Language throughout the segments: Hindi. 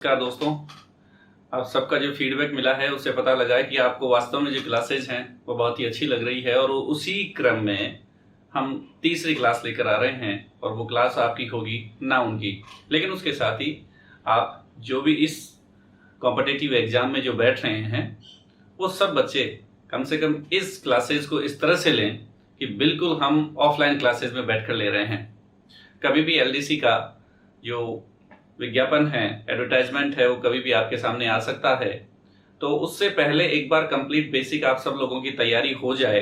नमस्कार दोस्तों, आप सबका जो फीडबैक मिला है उससे पता लगा है कि आपको वास्तव में जो क्लासेज हैं वो बहुत ही अच्छी लग रही है और उसी क्रम में हम तीसरी क्लास लेकर आ रहे हैं और वो क्लास आपकी होगी नाउन की। लेकिन उसके साथ ही आप जो भी इस कॉम्पिटिटिव एग्जाम में जो बैठ रहे हैं वो सब बच्चे कम से कम इस क्लासेज को इस तरह से लें कि बिल्कुल हम ऑफलाइन क्लासेज में बैठ कर ले रहे हैं। कभी भी एलडीसी का जो विज्ञापन है, एडवर्टाइजमेंट है, वो कभी भी आपके सामने आ सकता है। तो उससे पहले एक बार कंप्लीट बेसिक आप सब लोगों की तैयारी हो जाए,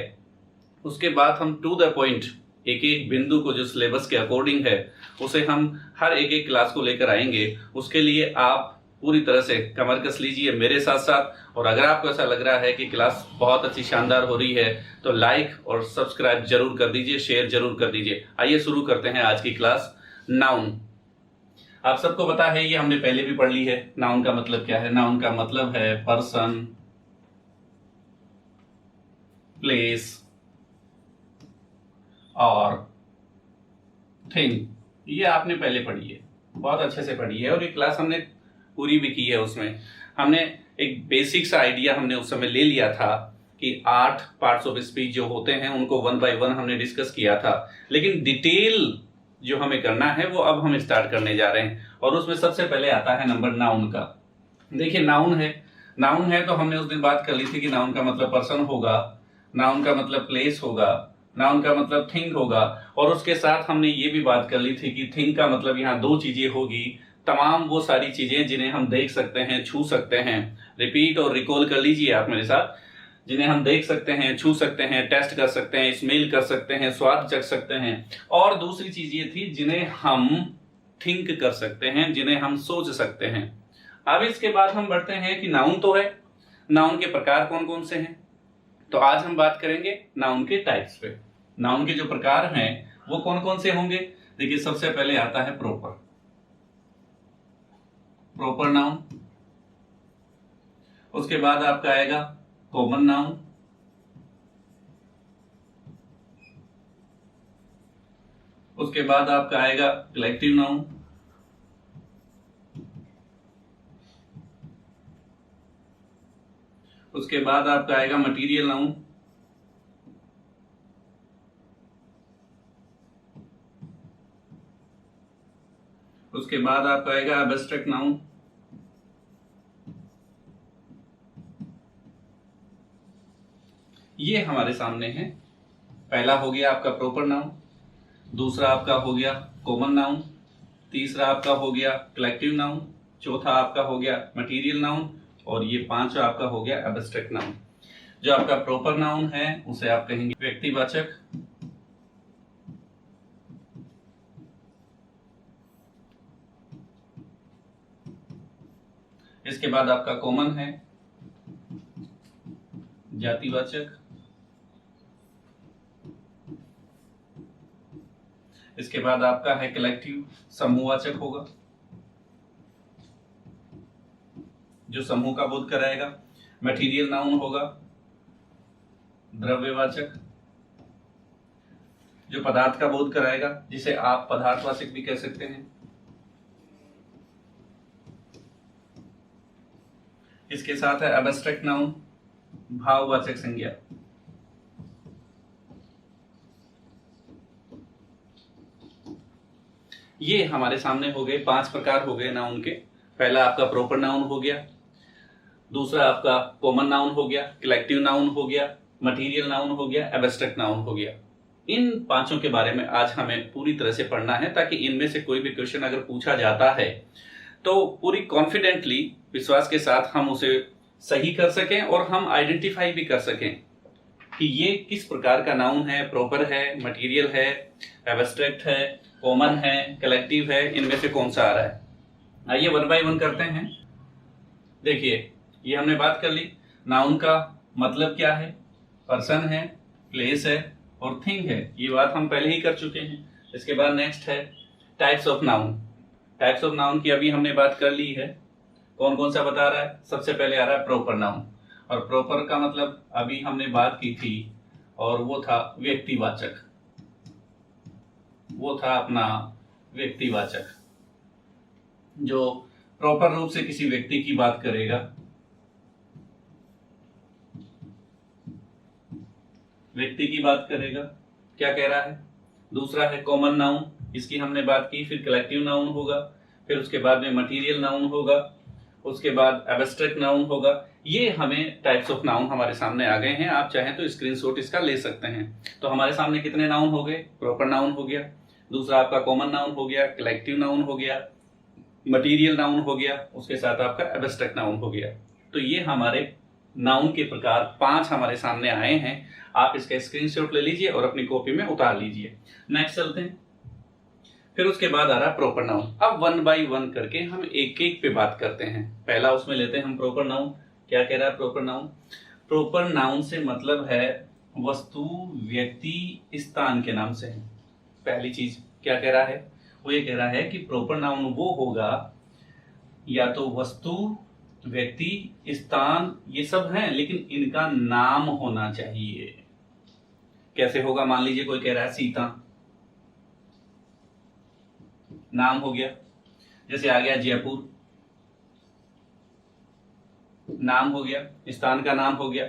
उसके बाद हम टू द पॉइंट एक एक बिंदु को जो सिलेबस के अकॉर्डिंग है उसे हम हर एक एक क्लास को लेकर आएंगे। उसके लिए आप पूरी तरह से कमर कस लीजिए मेरे साथ साथ। और अगर आपको ऐसा लग रहा है कि क्लास बहुत अच्छी शानदार हो रही है तो लाइक और सब्सक्राइब जरूर कर दीजिए, शेयर जरूर कर दीजिए। आइए शुरू करते हैं आज की क्लास नाउन। आप सबको पता है, ये हमने पहले भी पढ़ ली है। नाउन का मतलब क्या है? नाउन का मतलब है पर्सन, प्लेस और थिंग। ये आपने पहले पढ़ी है, बहुत अच्छे से पढ़ी है और ये क्लास हमने पूरी भी की है। उसमें हमने एक बेसिक सा आइडिया हमने उस समय ले लिया था कि 8 पार्ट्स ऑफ स्पीच जो होते हैं उनको 1 बाय 1 हमने डिस्कस किया था। लेकिन डिटेल जो हमें करना है वो अब हम स्टार्ट करने जा रहे हैं और उसमें सबसे पहले आता है नंबर नाउन का। देखिए नाउन है तो हमने उस दिन बात कर ली थी कि नाउन का मतलब पर्सन होगा, नाउन का मतलब प्लेस होगा, नाउन का मतलब थिंग होगा। और उसके साथ हमने ये भी बात कर ली थी कि थिंग का मतलब यहाँ दो चीजें होगी, तमाम वो सारी चीजें जिन्हें हम देख सकते हैं, छू सकते हैं। रिपीट और रिकॉल कर लीजिए आप मेरे साथ। जिन्हें हम देख सकते हैं, छू सकते हैं, टेस्ट कर सकते हैं, स्मेल कर सकते हैं, स्वाद चख सकते हैं। और दूसरी चीज ये थी जिन्हें हम थिंक कर सकते हैं, जिन्हें हम सोच सकते हैं। अब इसके बाद हम बढ़ते हैं कि नाउन तो है, नाउन के प्रकार कौन कौन से हैं। तो आज हम बात करेंगे नाउन के टाइप्स पे। नाउन के जो प्रकार हैं वो कौन कौन से होंगे। देखिए सबसे पहले आता है प्रॉपर नाउन। उसके बाद आपका आएगा कॉमन नाउन। उसके बाद आपका आएगा कलेक्टिव नाउन। उसके बाद आपका आएगा मटीरियल नाउन। उसके बाद आपका आएगा एब्स्ट्रैक्ट नाउन। ये हमारे सामने है। पहला हो गया आपका प्रॉपर नाउन, दूसरा आपका हो गया कॉमन नाउन, तीसरा आपका हो गया कलेक्टिव नाउन, चौथा आपका हो गया मटेरियल नाउन और ये पांचवा आपका हो गया एब्स्ट्रैक्ट नाउन। जो आपका प्रॉपर नाउन है उसे आप कहेंगे व्यक्तिवाचक। इसके बाद आपका कॉमन है जातिवाचक। इसके बाद आपका है कलेक्टिव समूहवाचक होगा, जो समूह का बोध कराएगा। मटेरियल नाउन होगा द्रव्यवाचक, जो पदार्थ का बोध कराएगा, जिसे आप पदार्थवाचक भी कह सकते हैं। इसके साथ है एब्स्ट्रैक्ट नाउन भाववाचक संज्ञा। ये हमारे सामने हो गए 5 प्रकार हो गए नाउन के। पहला आपका प्रॉपर नाउन हो गया, दूसरा आपका कॉमन नाउन हो गया, कलेक्टिव नाउन हो गया, मटेरियल नाउन हो गया, एब्स्ट्रैक्ट नाउन हो गया। इन पांचों के बारे में आज हमें पूरी तरह से पढ़ना है ताकि इनमें से कोई भी क्वेश्चन अगर पूछा जाता है तो पूरी कॉन्फिडेंटली, विश्वास के साथ हम उसे सही कर सकें और हम आइडेंटिफाई भी कर सकें कि ये किस प्रकार का नाउन है, प्रॉपर है, मटेरियल है, एब्स्ट्रैक्ट है, कॉमन है, कलेक्टिव है, इनमें से कौन सा आ रहा है। आइए 1 बाय 1 करते हैं। देखिए ये हमने बात कर ली, नाउन का मतलब क्या है, पर्सन है, प्लेस है और थिंग है। ये बात हम पहले ही कर चुके हैं। इसके बाद नेक्स्ट है types of noun. Types of noun की अभी हमने बात कर ली है। कौन कौन सा बता रहा है? सबसे पहले आ रहा है प्रॉपर नाउन। और प्रॉपर का मतलब अभी हमने बात की थी और वो था व्यक्तिवाचक, वो था अपना व्यक्तिवाचक। जो प्रॉपर रूप से किसी व्यक्ति की बात करेगा, व्यक्ति की बात करेगा, क्या कह रहा है। दूसरा है कॉमन नाउन, इसकी हमने बात की। फिर कलेक्टिव नाउन होगा, फिर उसके बाद में मटेरियल नाउन होगा, उसके बाद एब्स्ट्रैक्ट नाउन होगा। ये हमें टाइप्स ऑफ नाउन हमारे सामने आ गए हैं। आप चाहें तो स्क्रीनशॉट इसका ले सकते हैं। तो हमारे सामने कितने नाउन हो गए, प्रॉपर नाउन हो गया, दूसरा आपका कॉमन नाउन हो गया, कलेक्टिव नाउन हो गया, मटेरियल नाउन हो गया, उसके साथ आपका एब्स्ट्रैक्ट नाउन हो गया। तो ये हमारे नाउन के प्रकार 5 हमारे सामने आए हैं। आप इसका स्क्रीनशॉट ले लीजिए और अपनी कॉपी में उतार लीजिए। नेक्स्ट चलते हैं। फिर उसके बाद आ रहा है प्रॉपर नाउन। अब 1 बाय 1 करके हम एक एक पे बात करते हैं। पहला उसमें लेते हैं हम प्रॉपर नाउन। क्या कह रहा है प्रॉपर नाउन। प्रॉपर नाउन से मतलब है वस्तु, व्यक्ति, स्थान के नाम से है। पहली चीज क्या कह रहा है, वो ये कह रहा है कि प्रॉपर नाउन वो होगा या तो वस्तु, व्यक्ति, स्थान, ये सब हैं, लेकिन इनका नाम होना चाहिए। कैसे होगा, मान लीजिए कोई कह रहा है सीता, नाम हो गया। जैसे आ गया जयपुर, नाम हो गया, स्थान का नाम हो गया,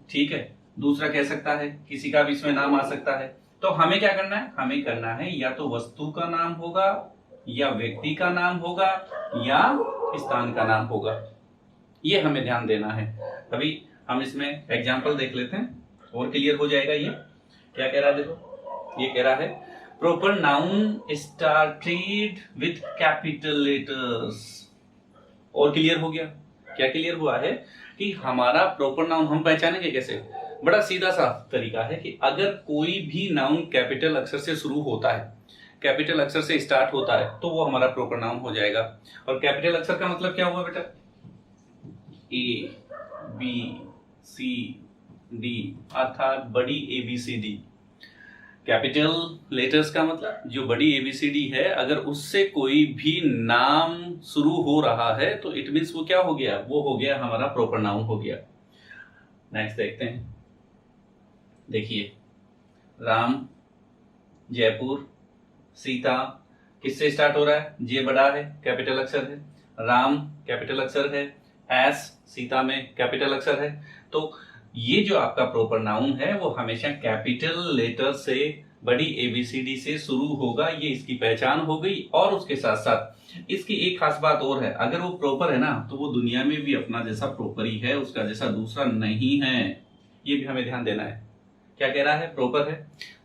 ठीक है। दूसरा कह सकता है, किसी का भी इसमें नाम आ सकता है। तो हमें क्या करना है, हमें करना है या तो वस्तु का नाम होगा, या व्यक्ति का नाम होगा, या स्थान का नाम होगा। ये हमें ध्यान देना है। अभी हम इसमें एग्जाम्पल देख लेते हैं और क्लियर हो जाएगा। ये क्या कह रहा है, देखो ये कह रहा है proper noun started with capital letters. और क्लियर हो गया। क्या क्लियर हुआ है कि हमारा प्रॉपर नाउन हम पहचानेंगे कैसे। बड़ा सीधा सा तरीका है कि अगर कोई भी नाउन कैपिटल अक्षर से शुरू होता है, कैपिटल अक्षर से स्टार्ट होता है, तो वो हमारा प्रॉपर नाउन हो जाएगा। और कैपिटल अक्षर का मतलब क्या हुआ बेटा, ए बी सी डी, अर्थात बड़ी ABCD। कैपिटल लेटर्स का मतलब जो बड़ी ABCD है, अगर उससे कोई भी नाम शुरू हो रहा है तो इट मीन्स वो क्या हो गया, वो हो गया हमारा प्रॉपर नाउन हो गया। नेक्स्ट देखते हैं। देखिए राम, जयपुर, सीता, किससे स्टार्ट हो रहा है, जे बड़ा है, कैपिटल अक्षर है, राम कैपिटल अक्षर है, एस सीता में कैपिटल अक्षर है। तो ये जो आपका प्रॉपर नाउन है वो हमेशा कैपिटल लेटर से, बड़ी ABCD से शुरू होगा। ये इसकी पहचान हो गई। और उसके साथ साथ इसकी एक खास बात और है, अगर वो प्रॉपर है ना तो वो दुनिया में भी अपना जैसा प्रॉपर ही है, उसका जैसा दूसरा नहीं है। ये भी हमें ध्यान देना है। क्या कह रहा है, प्रॉपर है,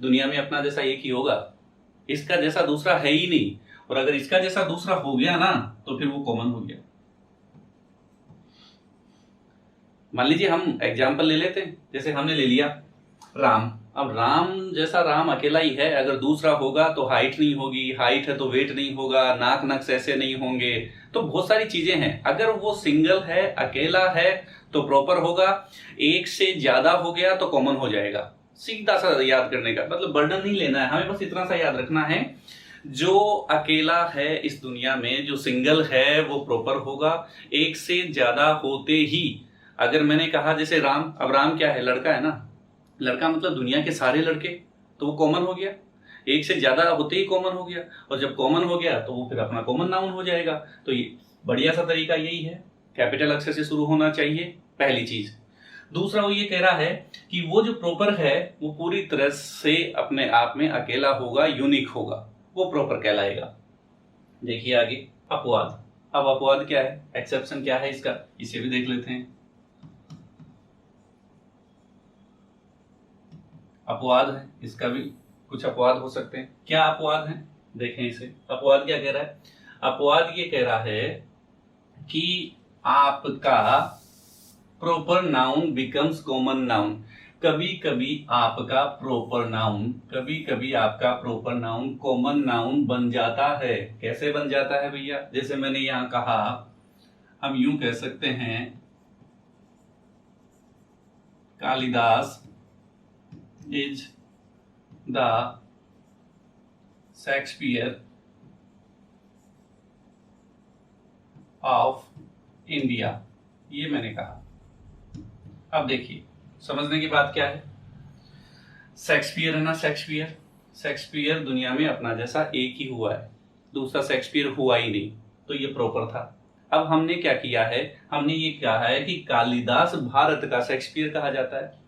दुनिया में अपना जैसा एक ही होगा, इसका जैसा दूसरा है ही नहीं। और अगर इसका जैसा दूसरा हो गया ना तो फिर वो कॉमन हो गया। मान लीजिए हम एग्जाम्पल ले लेते हैं, जैसे हमने ले लिया राम। अब राम जैसा राम अकेला ही है, अगर दूसरा होगा तो हाइट नहीं होगी, हाइट है तो वेट नहीं होगा, नाक नक्स ऐसे नहीं होंगे, तो बहुत सारी चीजें हैं। अगर वो सिंगल है, अकेला है तो प्रॉपर होगा, एक से ज्यादा हो गया तो कॉमन हो जाएगा। सीधा सा याद करने का मतलब बर्डन नहीं लेना है हमें, बस इतना सा याद रखना है, जो अकेला है इस दुनिया में, जो सिंगल है वो प्रॉपर होगा। एक से ज्यादा होते ही, अगर मैंने कहा जैसे राम, अब राम क्या है, लड़का है ना, लड़का मतलब दुनिया के सारे लड़के, तो वो कॉमन हो गया। एक से ज्यादा होते ही कॉमन हो गया, और जब कॉमन हो गया तो वो फिर अपना कॉमन नाउन हो जाएगा। तो ये बढ़िया सा तरीका यही है, कैपिटल अक्षर से शुरू होना चाहिए, पहली चीज। दूसरा वो ये कह रहा है कि वो जो प्रॉपर है वो पूरी तरह से अपने आप में अकेला होगा, यूनिक होगा, वो प्रॉपर कहलाएगा। देखिए आगे अपवाद। अब अपवाद क्या है, एक्सेप्शन क्या है इसका, इसे भी देख लेते हैं। अपवाद है, इसका भी कुछ अपवाद हो सकते हैं। क्या अपवाद है, देखें इसे। अपवाद क्या कह रहा है, अपवाद ये कह रहा है कि आपका proper noun becomes common noun. कभी कभी आपका प्रॉपर नाउन, कभी कभी आपका प्रॉपर नाउन कॉमन नाउन बन जाता है। कैसे बन जाता है भैया, जैसे मैंने यहां कहा, हम यूं कह सकते हैं Kalidas is the Shakespeare of India, ये मैंने कहा। अब देखिए समझने की बात क्या है, शेक्सपियर है ना, शेक्सपियर दुनिया में अपना जैसा एक ही हुआ है, दूसरा शेक्सपियर हुआ ही नहीं। तो ये प्रॉपर था। अब हमने क्या किया है, हमने ये कहा है कि कालिदास भारत का शेक्सपियर कहा जाता है।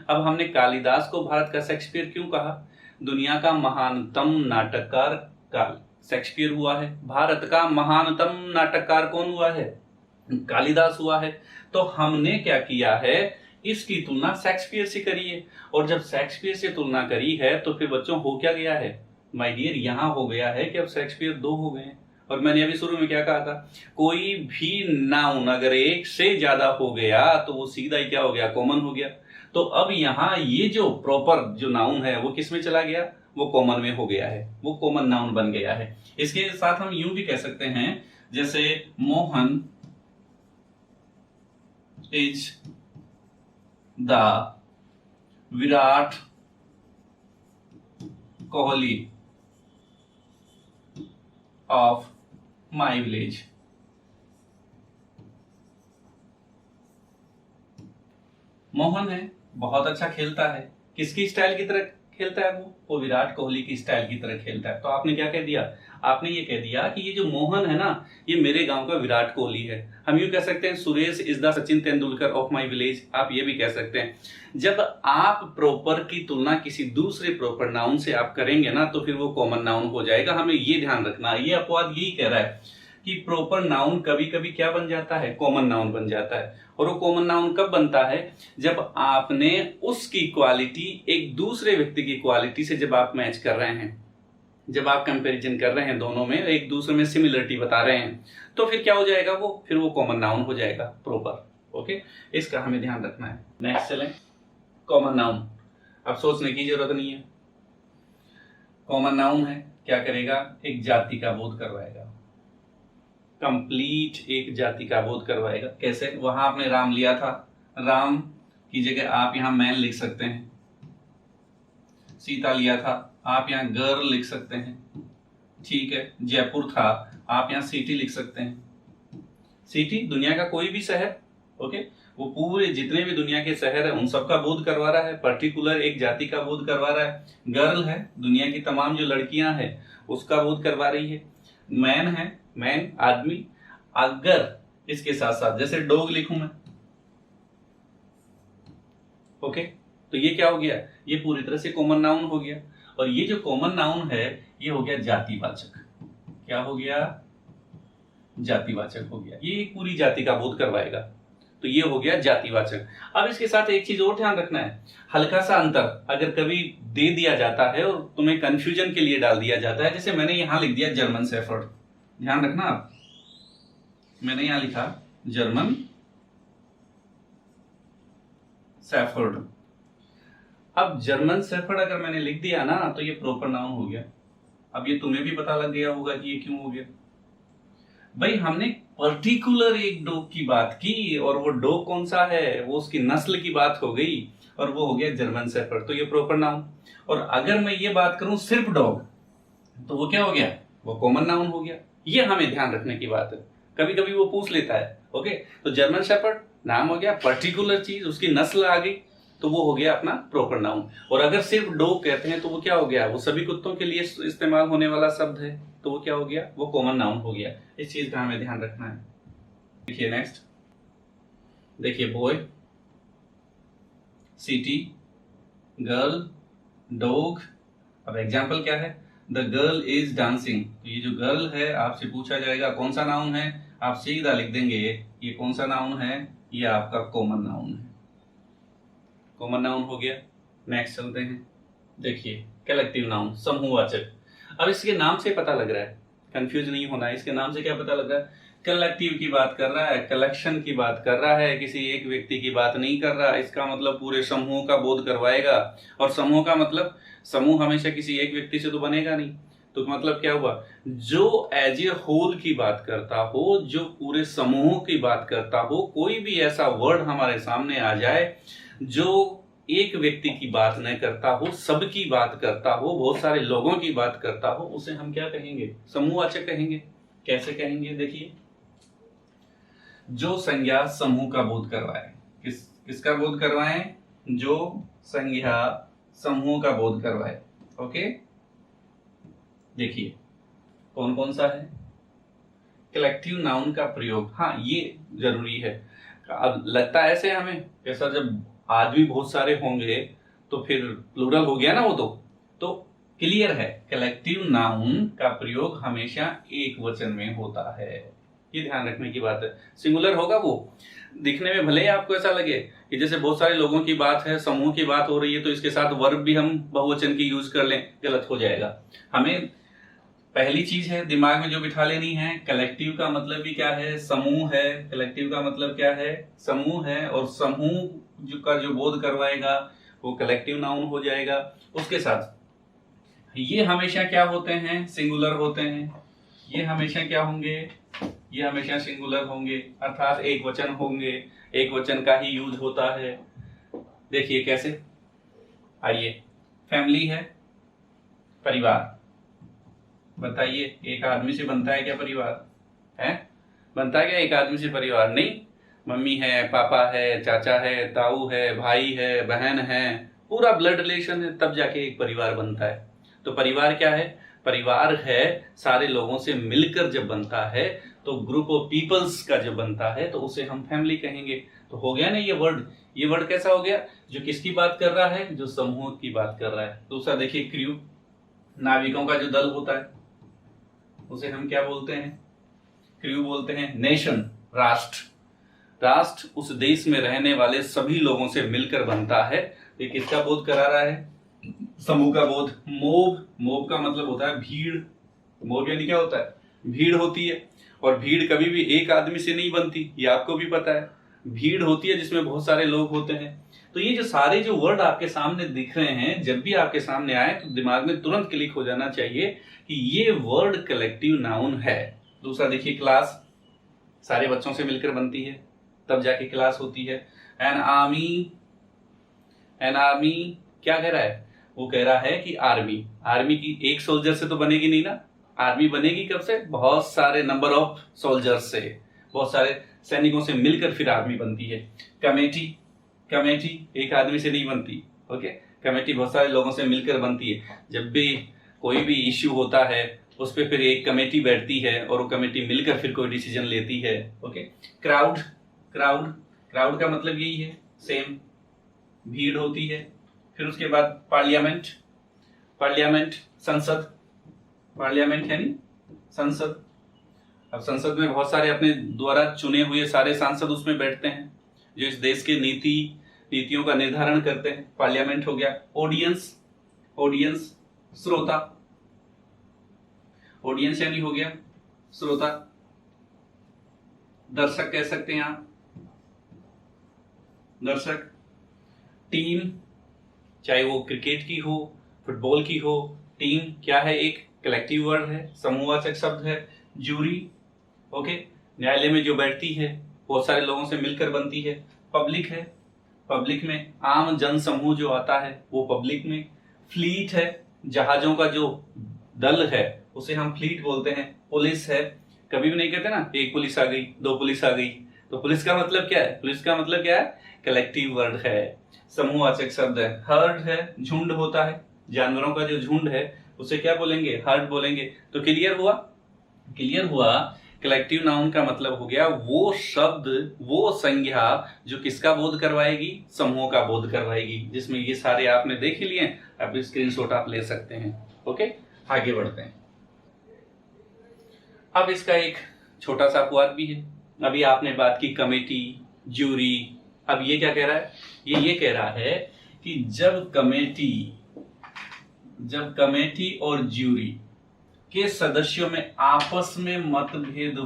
अब हमने कालिदास को भारत का शेक्सपियर क्यों कहा? दुनिया का महानतम नाटककार काल शेक्सपियर हुआ है, भारत का महानतम नाटककार कौन हुआ है? कालिदास हुआ है। तो हमने क्या किया है, इसकी तुलना शेक्सपियर से करी है। और जब शेक्सपियर से तुलना करी है तो फिर बच्चों हो क्या गया है माय डियर, यहां हो गया है कि अब शेक्सपियर दो हो गए हैं। और मैंने अभी शुरू में क्या कहा था, कोई भी नाउन अगर एक से ज्यादा हो गया तो वो सीधा ही क्या हो गया, कॉमन हो गया। तो अब यहाँ ये जो प्रॉपर जो नाउन है वो किस में चला गया, वो कॉमन में हो गया है, वो कॉमन नाउन बन गया है। इसके साथ हम यूं भी कह सकते हैं, जैसे Mohan is the Virat Kohli of my village. Mohan है, बहुत अच्छा खेलता है, किसकी स्टाइल की तरह खेलता है, वो विराट कोहली की स्टाइल की तरह खेलता है। तो आपने क्या कह दिया, आपने ये कह दिया कि ये जो मोहन है ना, ये मेरे गांव का विराट कोहली है। हम यूं कह सकते हैं, Suresh is the Sachin Tendulkar of my village, आप ये भी कह सकते हैं। जब आप प्रॉपर की तुलना किसी दूसरे प्रॉपर नाउन से आप करेंगे ना, तो फिर वो कॉमन नाउन हो जाएगा। हमें ये ध्यान रखना है, ये अपवाद यही कह रहा है कि प्रॉपर नाउन कभी कभी क्या बन जाता है, कॉमन नाउन बन जाता है। और वो कॉमन नाउन कब बनता है, जब आपने उसकी क्वालिटी एक दूसरे व्यक्ति की क्वालिटी से जब आप मैच कर रहे हैं, जब आप कंपैरिजन कर रहे हैं, दोनों में एक दूसरे में सिमिलरिटी बता रहे हैं, तो फिर क्या हो जाएगा, वो फिर वो कॉमन नाउन हो जाएगा प्रॉपर। ओके, इसका हमें ध्यान रखना है। नेक्स्ट चलें, कॉमन नाउन। अब सोचने की जरूरत नहीं है, कॉमन नाउन है, क्या करेगा, एक जाति का बोध करवाएगा, कंप्लीट एक जाति का बोध करवाएगा। कैसे, वहां आपने राम लिया था, राम की जगह आप यहां मैन लिख सकते हैं। सीता लिया था, आप यहां गर्ल लिख सकते हैं। ठीक है, जयपुर था, आप यहां सिटी लिख सकते हैं। सिटी दुनिया का कोई भी शहर, ओके, वो पूरे जितने भी दुनिया के शहर है उन सबका बोध करवा रहा है, पर्टिकुलर एक जाति का बोध करवा रहा है। गर्ल है, दुनिया की तमाम जो लड़कियां हैं उसका बोध करवा रही है। मैन है, मैन आदमी। अगर इसके साथ साथ जैसे डॉग लिखूं मैं, ओके, तो ये क्या हो गया, ये पूरी तरह से कॉमन नाउन हो गया। और ये जो कॉमन नाउन है ये हो गया जातिवाचक। क्या हो गया, जातिवाचक हो गया। ये एक पूरी जाति का बोध करवाएगा, तो ये हो गया जातिवाचक। अब इसके साथ एक चीज और ध्यान रखना है, हल्का सा अंतर अगर कभी दे दिया जाता है और तुम्हें कंफ्यूजन के लिए डाल दिया जाता है, जैसे मैंने यहां लिख दिया जर्मन शेफर्ड, ध्यान रखना आप, मैंने यहां लिखा जर्मन शेफर्ड। अब जर्मन शेफर्ड अगर मैंने लिख दिया ना, तो ये प्रॉपर नाउन हो गया। अब ये तुम्हें भी पता लग गया होगा कि ये क्यों हो गया। भाई हमने पर्टिकुलर एक डॉग की बात की, और वो डॉग कौन सा है, वो उसकी नस्ल की बात हो गई, और वो हो गया जर्मन शेफर्ड, तो ये प्रॉपर नाउन। और अगर मैं ये बात करूं सिर्फ डॉग, तो वो क्या हो गया, वो कॉमन नाउन हो गया। ये हमें ध्यान रखने की बात है, कभी कभी वो पूछ लेता है। ओके, तो जर्मन शेफर्ड नाम हो गया, पर्टिकुलर चीज उसकी नस्ल आ गई, तो वो हो गया अपना प्रॉपर नाउन। और अगर सिर्फ डॉग कहते हैं तो वो क्या हो गया, वो सभी कुत्तों के लिए इस्तेमाल होने वाला शब्द है, तो वो क्या हो गया, वो कॉमन नाउन हो गया। इस चीज का हमें ध्यान रखना है। देखिए नेक्स्ट, देखिए बॉय, सिटी, गर्ल, डॉग। अब एग्जाम्पल क्या है, द गर्ल इज डांसिंग। तो ये जो गर्ल है, आपसे पूछा जाएगा कौन सा नाउन है, आप सीधा लिख देंगे ये कौन सा नाउन है, ये आपका कॉमन नाउन है, कॉमन नाउन हो गया। नेक्स्ट चलते हैं, देखिए कलेक्टिव नाउन, समूहवाचक। अब इसके नाम से पता लग रहा है, कंफ्यूज नहीं होना है, इसके नाम से क्या पता लग रहा है, कलेक्टिव की बात कर रहा है, कलेक्शन की बात कर रहा है, किसी एक व्यक्ति की बात नहीं कर रहा। इसका मतलब पूरे समूह का बोध करवाएगा। और समूह का मतलब, समूह हमेशा किसी एक व्यक्ति से तो बनेगा नहीं, तो मतलब क्या हुआ, जो एज ए होल की बात करता हो, जो पूरे समूह की बात करता हो, कोई भी ऐसा वर्ड हमारे सामने आ जाए जो एक व्यक्ति की बात न करता हो, सबकी बात करता हो, बहुत सारे लोगों की बात करता हो, उसे हम क्या कहेंगे, समूहवाचक कहेंगे। कैसे कहेंगे, देखिए, जो संज्ञा समूह का बोध करवाए, किसका बोध करवाए, जो संज्ञा समूह का बोध करवाए। ओके, देखिए कौन कौन सा है, कलेक्टिव नाउन का प्रयोग, हाँ ये जरूरी है। अब लगता है ऐसे हमें कैसा, जब आदमी बहुत सारे होंगे तो फिर प्लूरल हो गया ना वो, तो क्लियर है कलेक्टिव नाउन का प्रयोग हमेशा एक वचन में होता है, ये ध्यान रखने की बात है। सिंगुलर होगा वो, दिखने में भले ही आपको ऐसा लगे कि जैसे बहुत सारे लोगों की बात है, समूह की बात हो रही है, तो इसके साथ वर्ब भी हम बहुवचन की यूज कर लें, गलत हो जाएगा। हमें पहली चीज है दिमाग में जो बिठा लेनी है, कलेक्टिव का मतलब भी क्या है, समूह है। कलेक्टिव का मतलब क्या है, समूह है, और समूह का जो बोध करवाएगा वो कलेक्टिव नाउन हो जाएगा। उसके साथ ये हमेशा क्या होते हैं, सिंगुलर होते हैं। ये हमेशा क्या होंगे, ये हमेशा सिंगुलर होंगे, अर्थात एक वचन होंगे, एक वचन का ही यूज होता है। देखिए कैसे, आइए, फैमिली है, परिवार, बताइए एक आदमी से बनता है क्या परिवार, है बनता है क्या एक आदमी से परिवार? नहीं, मम्मी है, पापा है, चाचा है, ताऊ है, भाई है, बहन है, पूरा ब्लड रिलेशन है, तब जाके एक परिवार बनता है। तो परिवार क्या है, परिवार है सारे लोगों से मिलकर जब बनता है, तो ग्रुप ऑफ पीपल्स का जब बनता है तो उसे हम फैमिली कहेंगे। तो हो गया ना ये वर्ड, ये वर्ड कैसा हो गया, जो किसकी बात कर रहा है, जो समूह की बात कर रहा है। दूसरा देखिए, क्रू, नाविकों का जो दल होता है उसे हम क्या बोलते हैं, क्रू बोलते हैं। नेशन, राष्ट्र, राष्ट्र उस देश में रहने वाले सभी लोगों से मिलकर बनता है। ये किसका बोध करा रहा है, समूह का बोध। मोब, मोब का मतलब होता है भीड़, मोब यानी क्या होता है, भीड़ होती है, और भीड़ कभी भी एक आदमी से नहीं बनती, ये आपको भी पता है। भीड़ होती है जिसमें बहुत सारे लोग होते हैं। तो ये जो सारे जो वर्ड आपके सामने दिख रहे हैं, जब भी आपके सामने आए तो दिमाग में तुरंत क्लिक हो जाना चाहिए कि ये वर्ड कलेक्टिव नाउन है। दूसरा देखिए, क्लास, सारे बच्चों से मिलकर बनती है, तब जाके क्लास होती है। एन आर्मी, एन आर्मी क्या कह रहा है, वो कह रहा है कि आर्मी, आर्मी की एक सोल्जर से तो बनेगी नहीं ना, आर्मी बनेगी कब से, बहुत सारे नंबर ऑफ सोल्जर्स से, बहुत सारे सैनिकों से मिलकर फिर आर्मी बनती है। कमेटी, कमेटी एक आदमी से नहीं बनती, ओके, कमेटी बहुत सारे लोगों से मिलकर बनती है। जब भी कोई भी इश्यू होता है उस पर फिर एक कमेटी बैठती है और वो कमेटी मिलकर फिर कोई डिसीजन लेती है, ओके। क्राउड, क्राउड, क्राउड का मतलब यही है, सेम, भीड़ होती है। फिर उसके बाद पार्लियामेंट, पार्लियामेंट संसद, पार्लियामेंट है नहीं संसद। अब संसद में बहुत सारे अपने द्वारा चुने हुए सारे सांसद उसमें बैठते हैं जो इस देश के नीतियों का निर्धारण करते हैं, पार्लियामेंट हो गया। ऑडियंस, ऑडियंस श्रोता, ऑडियंस यानी हो गया श्रोता, दर्शक कह सकते हैं आप, दर्शक। टीम, चाहे वो क्रिकेट की हो, फुटबॉल की हो, टीम क्या है, एक कलेक्टिव वर्ड है, समूहवाचक शब्द है। जूरी, ओके, न्यायालय में जो बैठती है बहुत सारे लोगों से मिलकर बनती है। पब्लिक है, पब्लिक में आम जन समूह जो आता है वो पब्लिक में। फ्लीट है, जहाजों का जो दल है उसे हम फ्लीट बोलते हैं। पुलिस है, कभी भी नहीं कहते ना एक पुलिस आ गई, दो पुलिस आ गई, तो पुलिस का मतलब क्या है, पुलिस का मतलब क्या है, कलेक्टिव वर्ड है, समूहवाचक शब्द है। हर्ड है, झुंड होता है, जानवरों का जो झुंड है उसे क्या बोलेंगे, हर्ड बोलेंगे। तो क्लियर हुआ, क्लियर हुआ, कलेक्टिव नाउन का मतलब हो गया वो शब्द, वो संज्ञा जो किसका बोध करवाएगी, समूह का बोध करवाएगी। जिसमें ये सारे आपने देख ही लिए, अब स्क्रीनशॉट आप ले सकते हैं, ओके। आगे बढ़ते हैं। अब इसका एक छोटा सा अपवाद भी है। अभी आपने बात की कमेटी, ज्यूरी, अब ये क्या कह रहा है, ये कह रहा है कि जब कमेटी और ज्यूरी के सदस्यों में आपस में मतभेद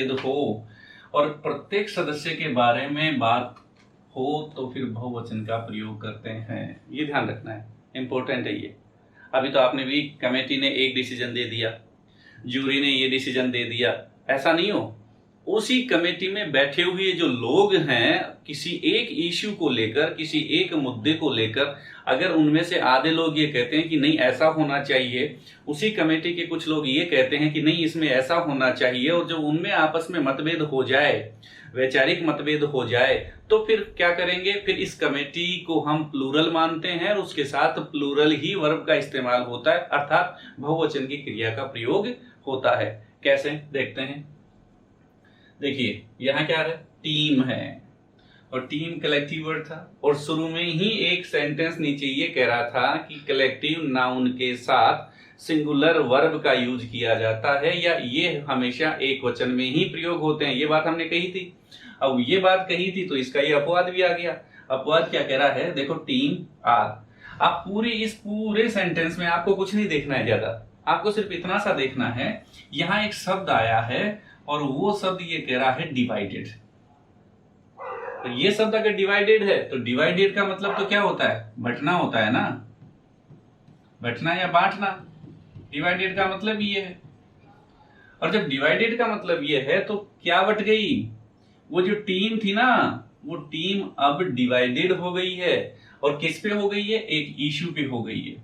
हो और प्रत्येक सदस्य के बारे में बात हो तो फिर बहुवचन का प्रयोग करते हैं। ये ध्यान रखना है, इंपॉर्टेंट है ये। अभी तो आपने भी, कमेटी ने एक डिसीजन दे दिया, जूरी ने ये डिसीजन दे दिया, ऐसा नहीं हो। उसी कमेटी में बैठे हुए जो लोग हैं, किसी एक इश्यू को लेकर, किसी एक मुद्दे को लेकर, अगर उनमें से आधे लोग ये कहते हैं कि नहीं ऐसा होना चाहिए, उसी कमेटी के कुछ लोग ये कहते हैं कि नहीं इसमें ऐसा होना चाहिए, और जब उनमें आपस में मतभेद हो जाए, वैचारिक मतभेद हो जाए, तो फिर क्या करेंगे, फिर इस कमेटी को हम प्लूरल मानते हैं और उसके साथ प्लूरल ही वर्ब का इस्तेमाल होता है, अर्थात बहुवचन की क्रिया का प्रयोग होता है। कैसे देखते हैं। देखिए यहाँ क्या है, टीम है और टीम कलेक्टिव वर्ड था और शुरू में ही एक सेंटेंस नीचे ये कह रहा था कि कलेक्टिव नाउन के साथ सिंगुलर वर्ब का यूज किया जाता है या ये हमेशा एक वचन में ही प्रयोग होते हैं। ये बात हमने कही थी। अब ये बात कही थी तो इसका ये अपवाद भी आ गया। अपवाद क्या कह रहा है, देखो टीम आर। आप इस पूरे सेंटेंस में आपको कुछ नहीं देखना है ज्यादा, आपको सिर्फ इतना सा देखना है, यहां एक शब्द आया है और वो शब्द ये कह रहा है डिवाइडेड। तो ये शब्द अगर डिवाइडेड है तो डिवाइडेड का मतलब तो क्या होता है, बंटना होता है ना, बंटना या बांटना। डिवाइडेड का मतलब ये है। और जब डिवाइडेड का मतलब ये है तो क्या बट गई, वो जो टीम थी ना, वो टीम अब डिवाइडेड हो गई है। और किस पे हो गई है, एक इशू पे हो गई है,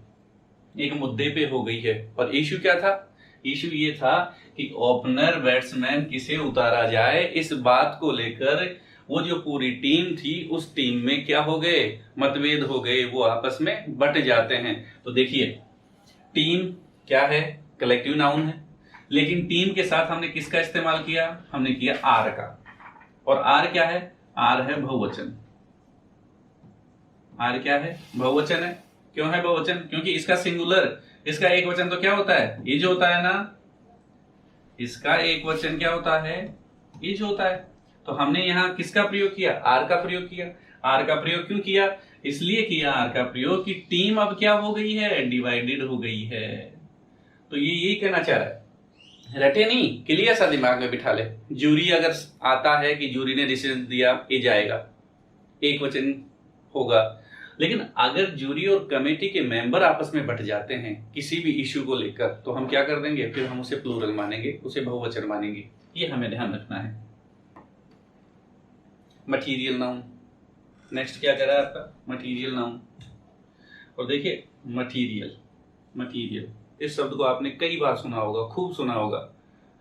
एक मुद्दे पे हो गई है। और इशू क्या था, इशू ये था कि ओपनर बैट्समैन किसे उतारा जाए, इस बात को लेकर वो जो पूरी टीम थी उस टीम में क्या हो गए, मतभेद हो गए, वो आपस में बट जाते हैं। तो देखिए टीम क्या है, कलेक्टिव नाउन है, लेकिन टीम के साथ हमने किसका इस्तेमाल किया, हमने किया आर का। और आर क्या है, आर है बहुवचन। आर क्या है, बहुवचन है। क्यों है बहुवचन, क्योंकि इसका सिंगुलर, इसका एक वचन तो क्या होता है, इज होता है ना। इसका एक वचन क्या होता है, इज होता है। तो हमने यहां किसका प्रयोग किया, आर का प्रयोग किया। आर का प्रयोग क्यों किया, इसलिए किया आर का प्रयोग कि टीम अब क्या हो गई है, डिवाइडेड हो गई है। तो ये यही कहना चाह रहा है, रटे नहीं, क्लियर सा दिमाग में बिठा ले। जूरी अगर आता है कि जूरी ने डिसीजन दिया, ये जाएगा, एक वचन होगा। लेकिन अगर जूरी और कमेटी के मेंबर आपस में बट जाते हैं किसी भी इश्यू को लेकर, तो हम क्या कर देंगे, फिर हम उसे प्लूरल मानेंगे, उसे बहुवचन मानेंगे। ये हमें ध्यान रखना है। मटीरियल नाउन, नेक्स्ट क्या कह रहा है आपका, मटीरियल नाउन। और देखिए मटीरियल, मटीरियल इस शब्द को आपने कई बार सुना होगा, खूब सुना होगा।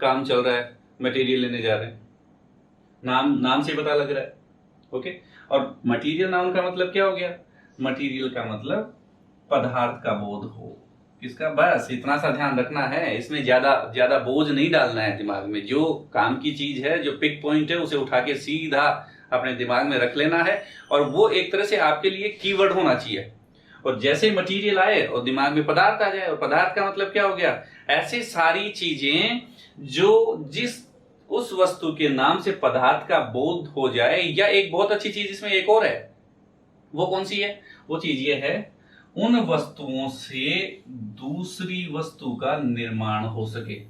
काम चल रहा है, मटेरियल लेने जा रहे हैं, नाम से पता लग रहा है। ओके, और मटीरियल नाउन का मतलब क्या हो गया, मटीरियल का मतलब पदार्थ का बोध हो। किसका, बस इतना सा ध्यान रखना है, इसमें ज्यादा बोझ नहीं डालना है दिमाग में। जो काम की चीज है, जो पिक पॉइंट है, उसे उठा के सीधा अपने दिमाग में रख लेना है और वो एक तरह से आपके लिए कीवर्ड होना चाहिए। और जैसे मटेरियल आए और दिमाग में पदार्थ आ जाए, और पदार्थ का मतलब क्या हो गया, ऐसी सारी चीजें जो जिस उस वस्तु के नाम से पदार्थ का बोध हो जाए। या एक बहुत अच्छी चीज इसमें एक और है, वो कौन सी है, वो चीज ये है, उन वस्तुओं से दूसरी वस्तु का निर्माण हो सके।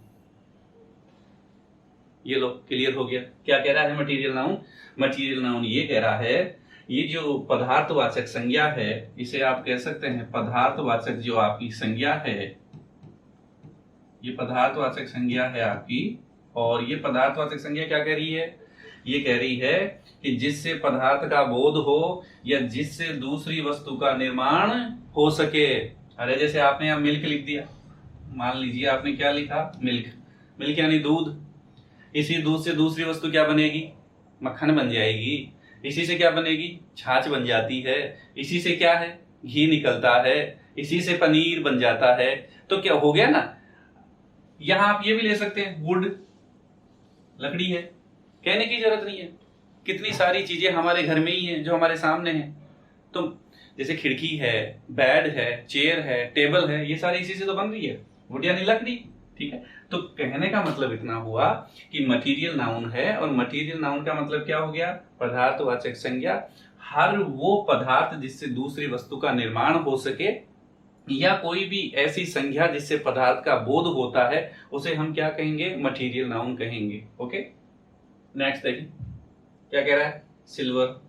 ये लो, क्लियर हो गया। क्या कह रहा है मटीरियल नाउन, मटीरियल नाउन ये कह रहा है, ये जो पदार्थवाचक संज्ञा है, इसे आप कह सकते हैं पदार्थवाचक जो आपकी संज्ञा है, ये पदार्थवाचक संज्ञा है आपकी। और ये पदार्थवाचक संज्ञा क्या कह रही है, ये कह रही है कि जिससे पदार्थ का बोध हो या जिससे दूसरी वस्तु का निर्माण हो सके। अरे जैसे आपने यहाँ मिल्क लिख दिया, मान लीजिए आपने क्या लिखा, मिल्क। मिल्क यानी दूध। इसी दूध से दूसरी वस्तु क्या बनेगी, मक्खन बन जाएगी। इसी से क्या बनेगी, छाछ बन जाती है। इसी से क्या है, घी निकलता है। इसी से पनीर बन जाता है। तो क्या हो गया ना। यहां आप ये भी ले सकते हैं, वुड, लकड़ी है, कहने की जरूरत नहीं है। कितनी सारी चीजें हमारे घर में ही हैं जो हमारे सामने हैं। तो जैसे खिड़की है, बेड है, चेयर है, टेबल है, ये सारी इसी से तो बन रही है, वुड यानी लकड़ी। ठीक है, तो कहने का मतलब इतना हुआ कि मटीरियल नाउन है, और मटीरियल नाउन का मतलब क्या हो गया, पदार्थवाचक संज्ञा। हर वो पदार्थ जिससे दूसरी वस्तु का निर्माण हो सके, या कोई भी ऐसी संज्ञा जिससे पदार्थ का बोध होता है, उसे हम क्या कहेंगे, मटीरियल नाउन कहेंगे। ओके, नेक्स्ट देखिए क्या कह रहा है, सिल्वर,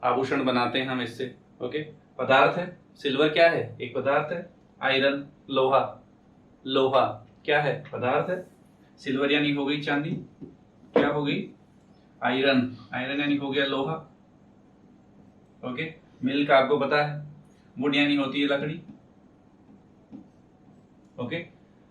आभूषण बनाते हैं हम इससे। ओके, पदार्थ है, सिल्वर क्या है, एक पदार्थ है। आयरन, लोहा, लोहा क्या है, पदार्थ है। सिल्वर यानी हो गई चांदी, क्या हो गई, आयरन, आयरन यानी हो गया लोहा। ओके, मिल्क आपको पता है, वुड यानी होती है लकड़ी। ओके,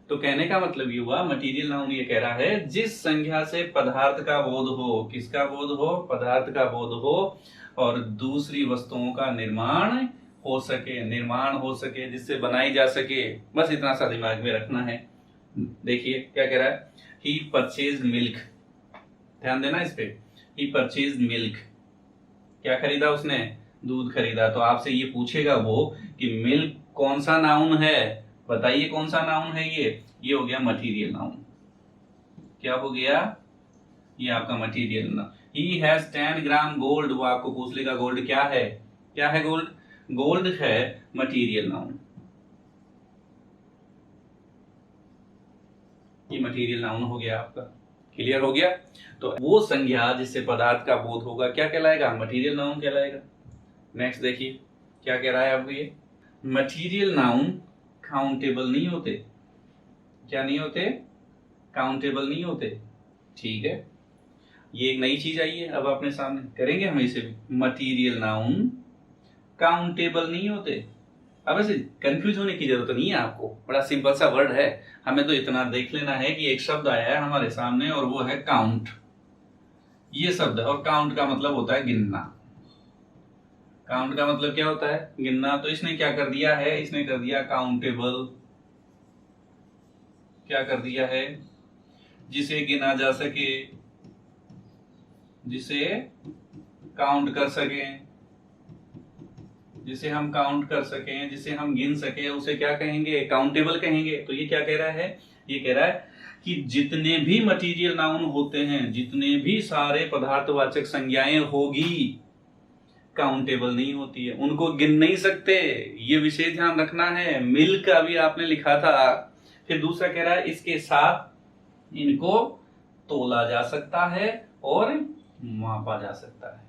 तो कहने का मतलब ये हुआ, मटीरियल नाउन ये कह रहा है जिस संज्ञा से पदार्थ का बोध हो, किसका बोध हो, पदार्थ का बोध हो, और दूसरी वस्तुओं का निर्माण हो सके, निर्माण हो सके, जिससे बनाई जा सके। बस इतना सा दिमाग में रखना है। देखिए क्या कह रहा है, ही परचेज मिल्क, ध्यान देना इस पे, ही परचेज मिल्क, क्या खरीदा उसने, दूध खरीदा। तो आपसे ये पूछेगा वो कि मिल्क कौन सा नाउन है, बताइए कौन सा नाउन है ये हो गया मटीरियल नाउन। क्या हो गया, ये आपका material noun. He has 10 gram gold, वो आपको पूछ लेगा गोल्ड क्या है, क्या है गोल्ड, गोल्ड है मटीरियल नाउन, ये मटीरियल नाउन हो गया आपका। क्लियर हो गया। तो वो संज्ञा जिससे पदार्थ का बोध होगा क्या कहलाएगा, मटीरियल नाउन कहलाएगा। नेक्स्ट देखिए क्या कह रहा है आपको, ये मटीरियल नाउन काउंटेबल नहीं होते, क्या नहीं होते, काउंटेबल नहीं होते। ठीक है, ये एक नई चीज आई है अब अपने सामने, करेंगे हम इसे भी, मटीरियल नाउन काउंटेबल नहीं होते। अब ऐसे कंफ्यूज होने की जरूरत नहीं है आपको, बड़ा सिंपल सा वर्ड है, हमें तो इतना देख लेना है कि एक शब्द आया है हमारे सामने और वो है काउंट, ये शब्द है, और काउंट का मतलब होता है गिनना। काउंट का मतलब क्या होता है, गिनना। तो इसने क्या कर दिया है, इसने कर दिया काउंटेबल, क्या कर दिया है, जिसे गिना जा सके, जिसे काउंट कर सके, जिसे हम काउंट कर सकें, जिसे हम गिन सके, उसे क्या कहेंगे, काउंटेबल कहेंगे। तो ये क्या कह रहा है, ये कह रहा है कि जितने भी मटीरियल नाउन होते हैं, जितने भी सारे पदार्थवाचक संज्ञाएं होगी, काउंटेबल नहीं होती है, उनको गिन नहीं सकते, ये विशेष ध्यान रखना है। मिल्क का भी आपने लिखा था। फिर दूसरा कह रहा है इसके साथ इनको तोला जा सकता है और मापा जा सकता है।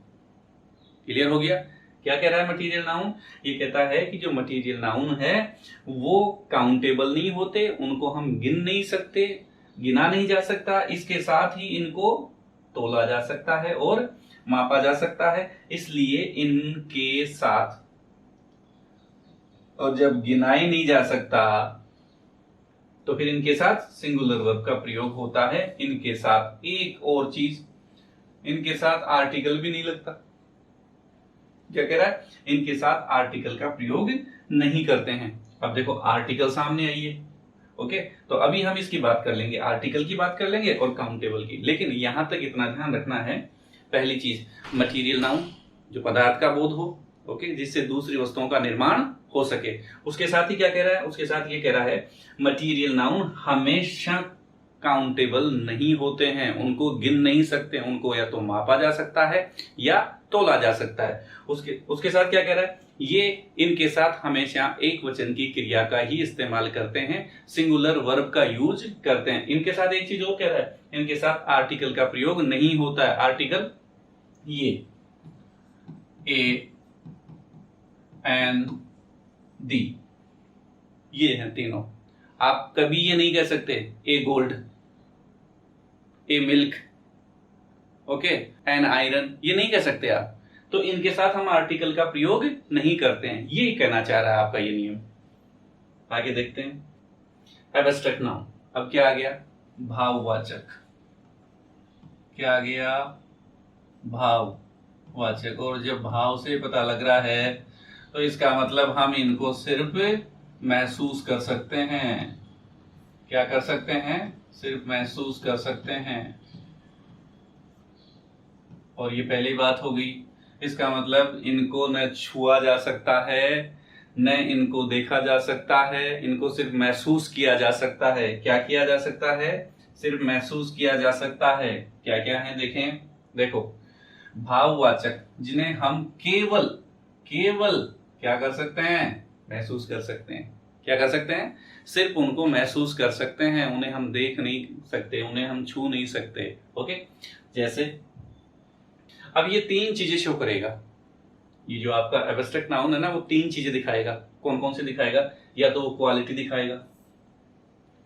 क्लियर हो गया। क्या कह रहा है मटीरियल नाउन, ये कहता है कि जो मटीरियल नाउन है वो काउंटेबल नहीं होते, उनको हम गिन नहीं सकते, गिना नहीं जा सकता, इसके साथ ही इनको तोला जा सकता है और मापा जा सकता है, इसलिए इनके साथ। और जब गिना ही नहीं जा सकता तो फिर इनके साथ सिंगुलर वर्ब का प्रयोग होता है। इनके साथ एक और चीज, इनके साथ आर्टिकल भी नहीं लगता। क्या कह रहा है, इनके साथ आर्टिकल का प्रयोग नहीं करते हैं। अब देखो आर्टिकल सामने आई है, ओके, तो अभी हम इसकी बात कर लेंगे, आर्टिकल की बात कर लेंगे और काउंटेबल की। लेकिन यहां तक इतना ध्यान रखना है, पहली चीज मटीरियल नाउन जो पदार्थ का बोध हो, ओके, जिससे दूसरी वस्तुओं का निर्माण हो सके। उसके साथ ही क्या कह रहा है, उसके साथ ये कह रहा है मटीरियल नाउन हमेशा काउंटेबल नहीं होते हैं, उनको गिन नहीं सकते, उनको या तो मापा जा सकता है या तोला जा सकता है। उसके साथ क्या कह रहा है, ये इनके साथ हमेशा एक वचन की क्रिया का ही इस्तेमाल करते हैं, सिंगुलर वर्ब का यूज करते हैं। इनके साथ एक चीज और कह रहा है, इनके साथ आर्टिकल का प्रयोग नहीं होता है। आर्टिकल ये ए एन दी, ये हैं तीनों। आप कभी ये नहीं कह सकते a gold, a milk, okay, an iron, ये नहीं कह सकते आप। तो इनके साथ हम आर्टिकल का प्रयोग नहीं करते हैं, ये कहना चाह रहा है आपका ये नियम। आगे देखते हैं एब्स्ट्रैक्ट नाउन। अब क्या आ गया, भाववाचक। क्या आ गया, भाववाचक। और जब भाव से पता लग रहा है तो इसका मतलब हम इनको सिर्फ महसूस कर सकते हैं। क्या कर सकते हैं, सिर्फ महसूस कर सकते हैं। और ये पहली बात हो गई। इसका मतलब इनको न छुआ जा सकता है, न इनको देखा जा सकता है, इनको सिर्फ महसूस किया जा सकता है। क्या किया जा सकता है, सिर्फ महसूस किया जा सकता है। क्या क्या है देखें, देखो भाववाचक जिन्हें हम केवल क्या कर सकते हैं, महसूस कर सकते हैं। क्या कर सकते हैं, सिर्फ उनको महसूस कर सकते हैं, उन्हें हम देख नहीं सकते, उन्हें हम छू नहीं सकते। ओके, जैसे अब ये तीन चीजें शो करेगा, ये जो आपका एब्स्ट्रैक्ट नाउन है ना, वो तीन चीजें दिखाएगा। कौन कौन से दिखाएगा, या तो वो क्वालिटी दिखाएगा,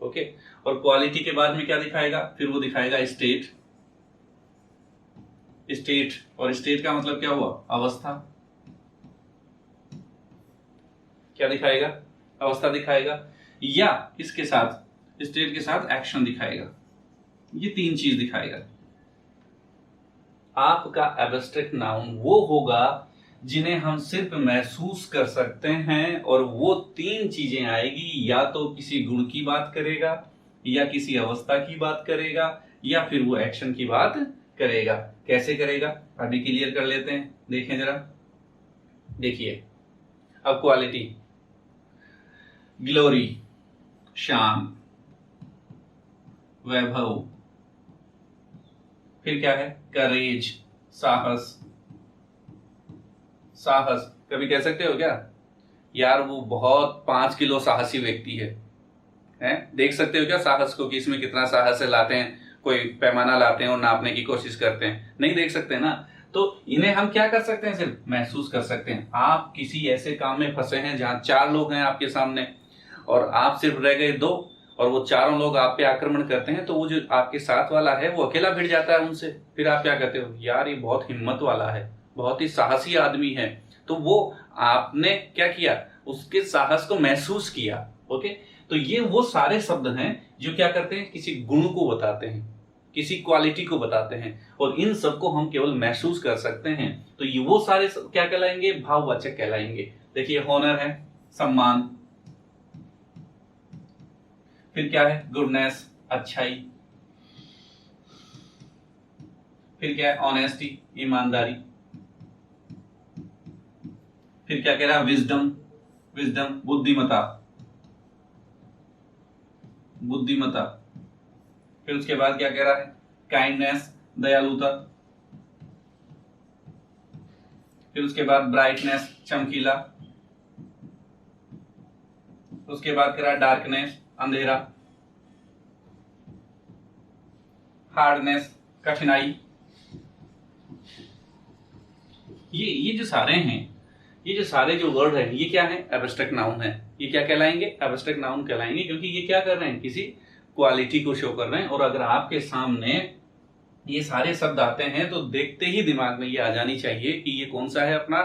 ओके, और क्वालिटी के बाद में क्या दिखाएगा, फिर वो दिखाएगा स्टेट। और स्टेट का मतलब क्या हुआ, अवस्था। क्या दिखाएगा, अवस्था दिखाएगा, या इसके साथ स्टेट के साथ एक्शन दिखाएगा। ये तीन चीज दिखाएगा। आपका एब्स्ट्रैक्ट नाउन वो होगा जिन्हें हम सिर्फ महसूस कर सकते हैं, और वो तीन चीजें आएगी, या तो किसी गुण की बात करेगा, या किसी अवस्था की बात करेगा या फिर वो एक्शन की बात करेगा। कैसे करेगा अभी क्लियर कर लेते हैं, देखें जरा। देखिए अब क्वालिटी, ग्लोरी शान, वैभव, फिर क्या है करेज साहस। साहस कभी कह सकते हो क्या यार वो बहुत 5 किलो साहसी व्यक्ति है, देख सकते हो क्या साहस को कि इसमें कितना साहस है, लाते हैं कोई पैमाना लाते हैं और नापने की कोशिश करते हैं, नहीं देख सकते ना। तो इन्हें हम क्या कर सकते हैं, सिर्फ महसूस कर सकते हैं। आप किसी ऐसे काम में फंसे हैं जहां 4 लोग हैं आपके सामने और आप सिर्फ रह गए 2 और वो चारों लोग आप पे आक्रमण करते हैं, तो वो जो आपके साथ वाला है वो अकेला भिड़ जाता है उनसे। फिर आप क्या कहते हो, यार ये बहुत हिम्मत वाला है, बहुत ही साहसी आदमी है। तो वो आपने क्या किया, उसके साहस को महसूस किया। ओके, तो ये वो सारे शब्द हैं जो क्या करते हैं, किसी गुण को बताते हैं, किसी क्वालिटी को बताते हैं, और इन सबको हम केवल महसूस कर सकते हैं। तो ये वो सारे क्या कहलाएंगे, भाववाचक कहलाएंगे। देखिए हॉनर है सम्मान, फिर क्या है गुडनेस अच्छाई, फिर क्या है ऑनेस्टी ईमानदारी, फिर क्या कह रहा है विजडम, विजडम बुद्धिमता, बुद्धिमता, फिर उसके बाद क्या कह रहा है काइंडनेस दयालुता, फिर उसके बाद ब्राइटनेस चमकीला, उसके बाद कह रहा है डार्कनेस अंधेरा, हार्डनेस कठिनाई। ये जो सारे हैं, ये जो सारे जो वर्ड हैं, ये क्या है एब्स्ट्रैक्ट नाउन है। ये क्या कहलाएंगे, एब्स्ट्रैक्ट नाउन कहलाएंगे, क्योंकि ये क्या कर रहे हैं, किसी क्वालिटी को शो कर रहे हैं। और अगर आपके सामने ये सारे शब्द आते हैं तो देखते ही दिमाग में ये आ जानी चाहिए कि ये कौन सा है, अपना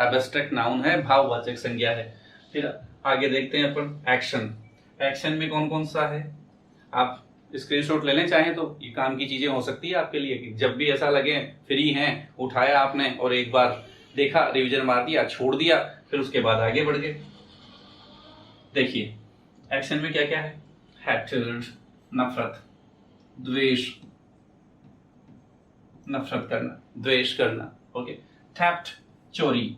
एब्स्ट्रैक्ट नाउन है, भाववाचक संज्ञा है। फिर आगे देखते हैं अपन एक्शन। एक्शन में कौन कौन सा है, आप स्क्रीनशॉट ले लें चाहें तो, ये काम की चीजें हो सकती है आपके लिए कि जब भी ऐसा लगे फ्री हैं, उठाया आपने और एक बार देखा, रिवीजन मार दिया, छोड़ दिया, फिर उसके बाद आगे बढ़ गए। देखिए एक्शन में क्या क्या है, हैट्रेड नफरत, द्वेष नफरत करना, द्वेष करना। ओके, थेफ्ट चोरी,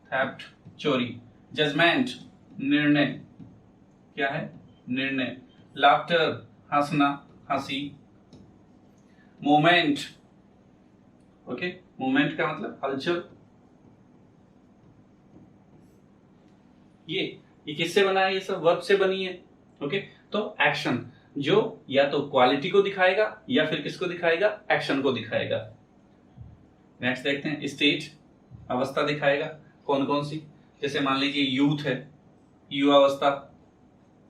थेफ्ट चोरी, जजमेंट निर्णय, क्या है निर्णय, लाफ्टर हंसना हंसी, मोमेंट, ओके मोमेंट का मतलब हलचल। ये किससे बना है, ये सब वर्ब से बनी है। ओके, तो एक्शन जो या तो क्वालिटी को दिखाएगा या फिर किसको दिखाएगा, एक्शन को दिखाएगा। नेक्स्ट देखते हैं स्टेज, अवस्था दिखाएगा कौन कौन सी। जैसे मान लीजिए यूथ है, युवावस्था,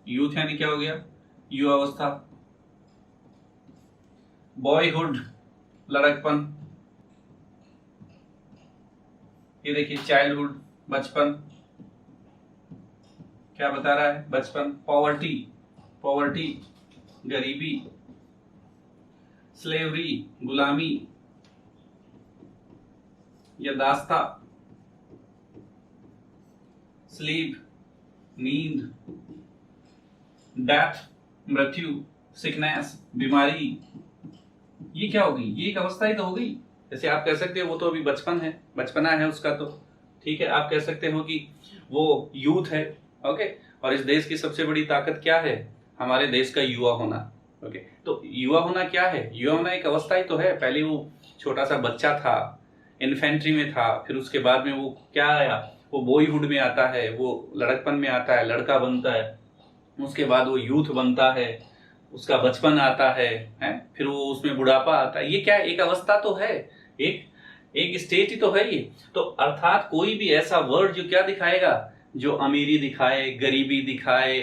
यूथ यानी क्या हो गया युवावस्था। बॉयहुड लड़कपन, ये देखिए चाइल्डहुड बचपन, क्या बता रहा है बचपन। पॉवर्टी, पॉवर्टी गरीबी, स्लेवरी गुलामी या दास्ता, स्लीप नींद, डेथ मृत्यु, सिकनेस बीमारी। ये क्या होगी, ये एक अवस्था ही तो हो गई। जैसे आप कह सकते हो वो तो अभी बचपन है, बचपना है उसका, तो ठीक है आप कह सकते हो कि वो यूथ है। ओके, और इस देश की सबसे बड़ी ताकत क्या है, हमारे देश का युवा होना। ओके, तो युवा होना क्या है, युवा होना एक अवस्था ही तो है। पहले वो छोटा सा बच्चा था, इन्फेंट्री में था, फिर उसके बाद में वो क्या आया, वो बॉयहुड में आता है, वो लड़कपन में आता है, लड़का बनता है, उसके बाद वो यूथ बनता है, उसका बचपन आता है, फिर वो उसमें बुढ़ापा आता है। ये क्या एक अवस्था तो है, एक स्टेट ही तो है ये। तो अर्थात कोई भी ऐसा वर्ड जो क्या दिखाएगा, जो अमीरी दिखाए, गरीबी दिखाए,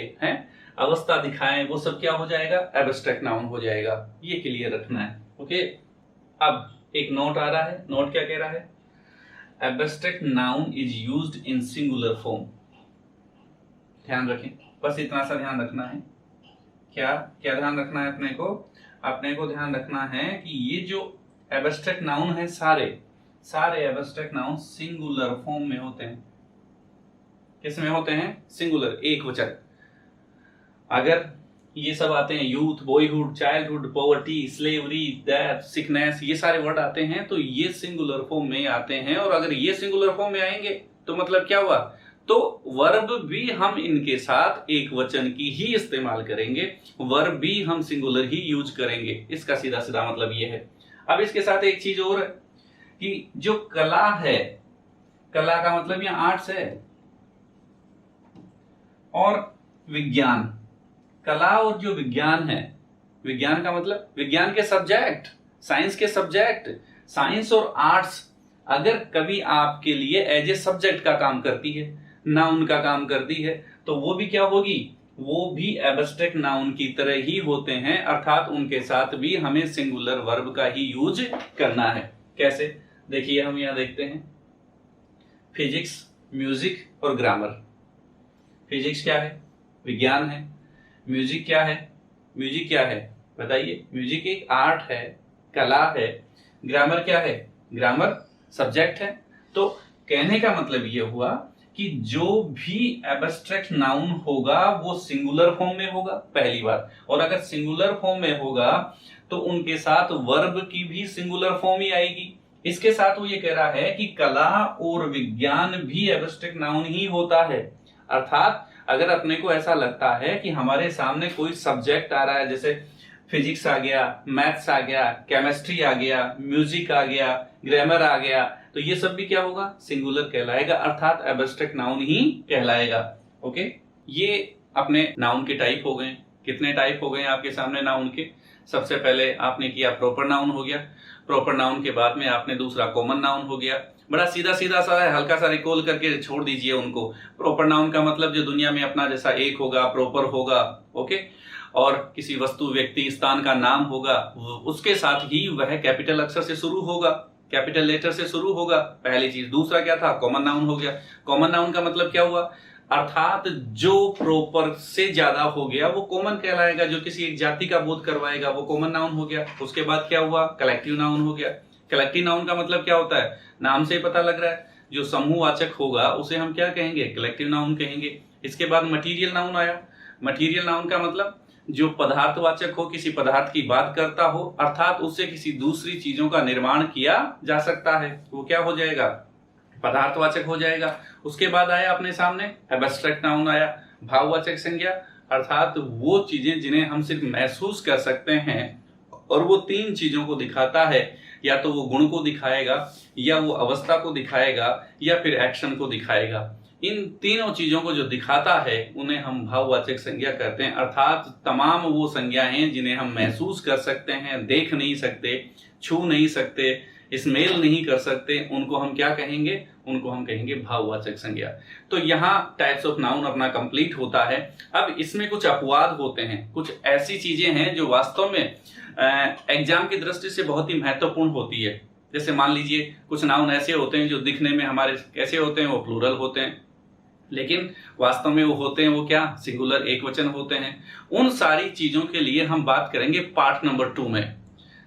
अवस्था दिखाए, वो सब क्या हो जाएगा, एब्स्ट्रैक्ट नाउन हो जाएगा। ये क्लियर रखना है। ओके, अब एक नोट आ रहा है, नोट क्या कह रहा है, abstract noun is used in singular form. ध्यान रखें, बस इतना सा ध्यान रखना है। क्या क्या ध्यान रखना है अपने को, अपने को ध्यान रखना है कि ये जो एब्स्ट्रैक्ट नाउन है, सारे एब्स्ट्रैक्ट नाउन सिंगुलर फॉर्म में होते हैं। किस में होते हैं, सिंगुलर, एक वचन। अगर ये सब आते हैं, youth, boyhood, childhood, poverty, slavery, death, sickness, ये सारे वर्ड आते हैं तो ये सिंगुलर फॉर्म में आते हैं। और अगर ये सिंगुलर फॉर्म में आएंगे तो मतलब क्या हुआ, तो वर्ब भी हम इनके साथ एक वचन की ही इस्तेमाल करेंगे, वर्ब भी हम सिंगुलर ही यूज करेंगे। इसका सीधा सीधा मतलब ये है। अब इसके साथ एक चीज और है कि जो कला है, कला का मतलब यहां आर्ट्स है, और विज्ञान, कला और जो विज्ञान है, विज्ञान का मतलब विज्ञान के सब्जेक्ट, साइंस के सब्जेक्ट, साइंस और आर्ट्स अगर कभी आपके लिए एज ए सब्जेक्ट का काम करती है, नाउन का काम करती है, तो वो भी क्या होगी, वो भी एब्स्ट्रैक्ट नाउन की तरह ही होते हैं, अर्थात उनके साथ भी हमें सिंगुलर वर्ब का ही यूज करना है। कैसे, देखिए हम यहां देखते हैं, फिजिक्स, म्यूजिक और ग्रामर। फिजिक्स क्या है, विज्ञान है। म्यूजिक क्या है, म्यूजिक क्या है बताइए, म्यूजिक एक आर्ट है, कला है। ग्रामर क्या है, ग्रामर सब्जेक्ट है। तो कहने का मतलब यह हुआ कि जो भी एब्स्ट्रैक्ट नाउन होगा वो सिंगुलर फॉर्म में होगा, पहली बात, और अगर सिंगुलर फॉर्म में होगा तो उनके साथ वर्ब की भी सिंगुलर फॉर्म ही आएगी। इसके साथ वो ये कह रहा है कि कला और विज्ञान भी एब्स्ट्रैक्ट नाउन ही होता है, अर्थात अगर अपने को ऐसा लगता है कि हमारे सामने कोई सब्जेक्ट आ रहा है, जैसे फिजिक्स आ गया, मैथ्स आ गया, केमिस्ट्री आ गया, म्यूजिक आ गया, ग्रामर आ गया, तो ये सब भी क्या होगा, सिंगुलर कहलाएगा, अर्थात एब्स्ट्रैक्ट नाउन ही कहलाएगा। ओके, ये अपने नाउन के टाइप हो गए। कितने टाइप हो गए आपके सामने नाउन के? सबसे पहले आपने किया प्रॉपर नाउन हो गया, प्रॉपर नाउन के बाद में आपने दूसरा कॉमन नाउन हो गया। बड़ा सीधा सीधा सा है, हल्का सा रिकॉल करके छोड़ दीजिए उनको। प्रॉपर नाउन का मतलब जो दुनिया में अपना जैसा एक होगा, प्रॉपर होगा, ओके, और किसी वस्तु, व्यक्ति, स्थान का नाम होगा, उसके साथ ही वह कैपिटल अक्षर से शुरू होगा, कैपिटल लेटर से शुरू होगा, पहली चीज। दूसरा क्या था, कॉमन नाउन हो गया। कॉमन नाउन का मतलब क्या हुआ, अर्थात जो प्रॉपर से ज्यादा हो गया वो कॉमन कहलाएगा, जो किसी एक जाति का बोध करवाएगा वो कॉमन नाउन हो गया। उसके बाद क्या हुआ, कलेक्टिव नाउन हो गया। कलेक्टिव नाउन का मतलब क्या होता है, नाम से ही पता लग रहा है, जो समूहवाचक होगा उसे हम क्या कहेंगे, कलेक्टिव नाउन कहेंगे। इसके बाद मटीरियल नाउन आया। मटीरियल नाउन का मतलब जो पदार्थवाचक हो, किसी पदार्थ की बात करता हो, अर्थात उससे किसी दूसरी चीजों का निर्माण किया जा सकता है, वो क्या हो जाएगा, पदार्थवाचक हो जाएगा। उसके बाद आया अपने सामने एब्स्ट्रैक्ट नाउन आया, भाववाचक संज्ञा, अर्थात वो चीजें जिन्हें हम सिर्फ महसूस कर सकते हैं, और वो तीन चीजों को दिखाता है, या तो वो गुण को दिखाएगा, या वो अवस्था को दिखाएगा, या फिर एक्शन को दिखाएगा। इन तीनों चीजों को जो दिखाता है उन्हें हम भाववाचक संज्ञा कहते हैं, अर्थात तमाम वो संज्ञाएं जिन्हें हम महसूस कर सकते हैं, देख नहीं सकते, छू नहीं सकते, स्मेल नहीं कर सकते, उनको हम क्या कहेंगे, उनको हम कहेंगे भाववाचक संज्ञा। तो यहाँ टाइप्स ऑफ नाउन अपना कंप्लीट होता है। अब इसमें कुछ अपवाद होते हैं, कुछ ऐसी चीजें हैं जो वास्तव में एग्जाम की दृष्टि से बहुत ही महत्वपूर्ण होती है। जैसे मान लीजिए कुछ नाउन ऐसे होते हैं जो दिखने में हमारे कैसे होते हैं, वो प्लूरल होते हैं, लेकिन वास्तव में वो होते हैं वो क्या, सिंगुलर, एक वचन होते हैं। उन सारी चीजों के लिए हम बात करेंगे पार्ट नंबर 2 में,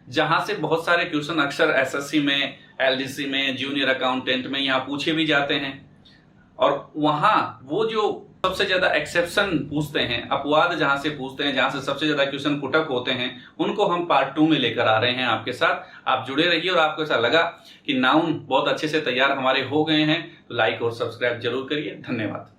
जहां से बहुत सारे क्वेश्चन अक्सर एसएससी में, एलडीसी में, जूनियर अकाउंटेंट में यहाँ पूछे भी जाते हैं। और वहां वो जो सबसे ज्यादा एक्सेप्शन पूछते हैं, अपवाद जहां से पूछते हैं, जहां से सबसे ज्यादा क्वेश्चन पुटअप होते हैं, उनको हम पार्ट 2 में लेकर आ रहे हैं आपके साथ। आप जुड़े रहिए, और आपको ऐसा लगा कि नाउन बहुत अच्छे से तैयार हमारे हो गए हैं तो लाइक और सब्सक्राइब जरूर करिए। धन्यवाद।